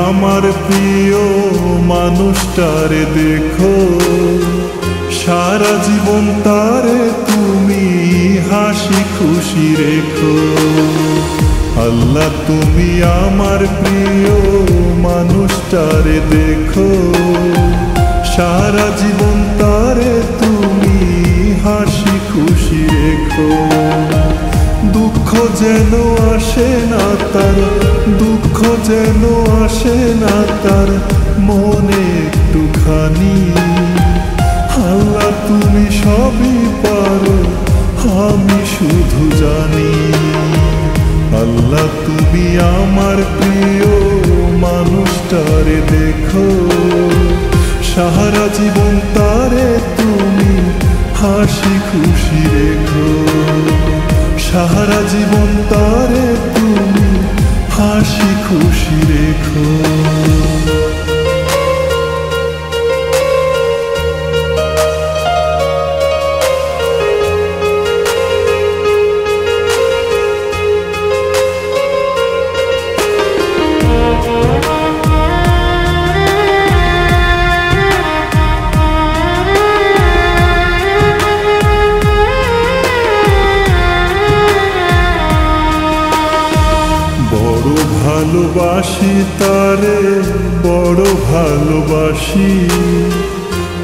আমার প্রিয় মানুষটারে দেখো, সারা জীবন তারে তুমি হাসি খুশি রেখো। আল্লাহ তুমি আমার প্রিয় মানুষটারে দেখো, সারা জীবন তারে তুমি হাসি খুশি রেখো। দুঃখ যেন আসে না তার, দুঃখ যেন আসে না তার মনে একটুখানি। আল্লাহ তুমি সবই পারো, আমি শুধু জানি। আল্লাহ তুমি আমার প্রিয় মানুষটারে দেখো, সারা জীবন তারে তুমি হাসি খুশি রেখো। সারা জীবন তারে তুমি হাসি খুশি রেখো। বড় ভালোবাসি তারে, বড় ভালোবাসি,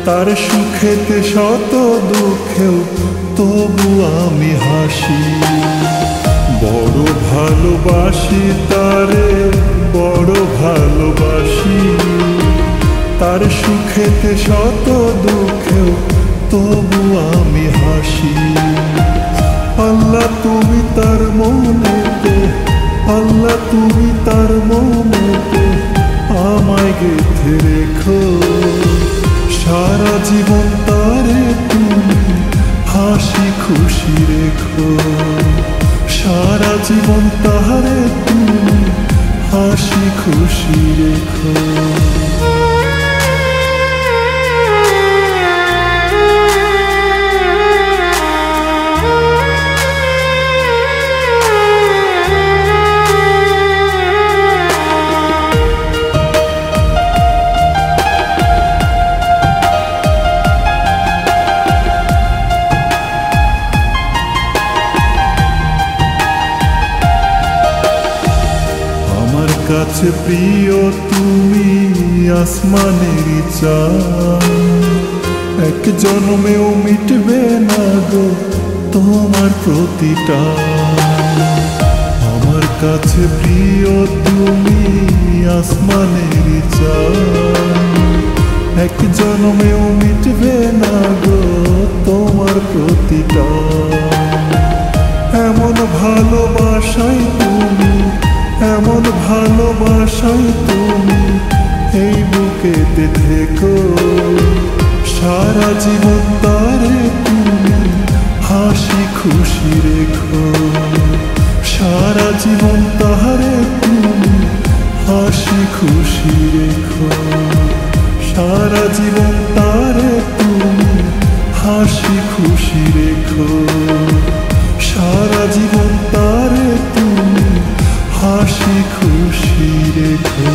তার সুখেতে শত দুঃখেও তবু আমি হাসি। বড় ভালোবাসি তারে, বড় ভালোবাসি, তার সুখেতে শত দুঃখেও তবু আমি হাসি। আল্লাহ তুমি তার মনেতে, আল্লাহ তুমি তার মনেতে আমায় গেঁথে রেখো। সারা জীবন তারে তুমি হাসি খুশি রেখো। সারা জীবন তারে তুমি হাসি খুশি রেখো। কাছে প্রিয় তুমি আসমানের চাঁদ, এক জন্মেও মিটবে না গো তোমার প্রতিটা। আমার কাছে প্রিয় তুমি আসমানের চাঁদ, এক জন্মেও মিটবে না গো তোমার প্রতিটা। এমন ভালোবাসাই তুমি, এমন ভালোবাসাই তুমি এই বুকেতে থেকো। সারা জীবন তারে তুমি হাসি খুশি রেখো। সারা জীবন তারে তুমি হাসি খুশি রেখো। সারা জীবন তারে তুমি হাসি খুশি রেখো। সারা জীবন তারে তুমি হাসি খুশি রেখো।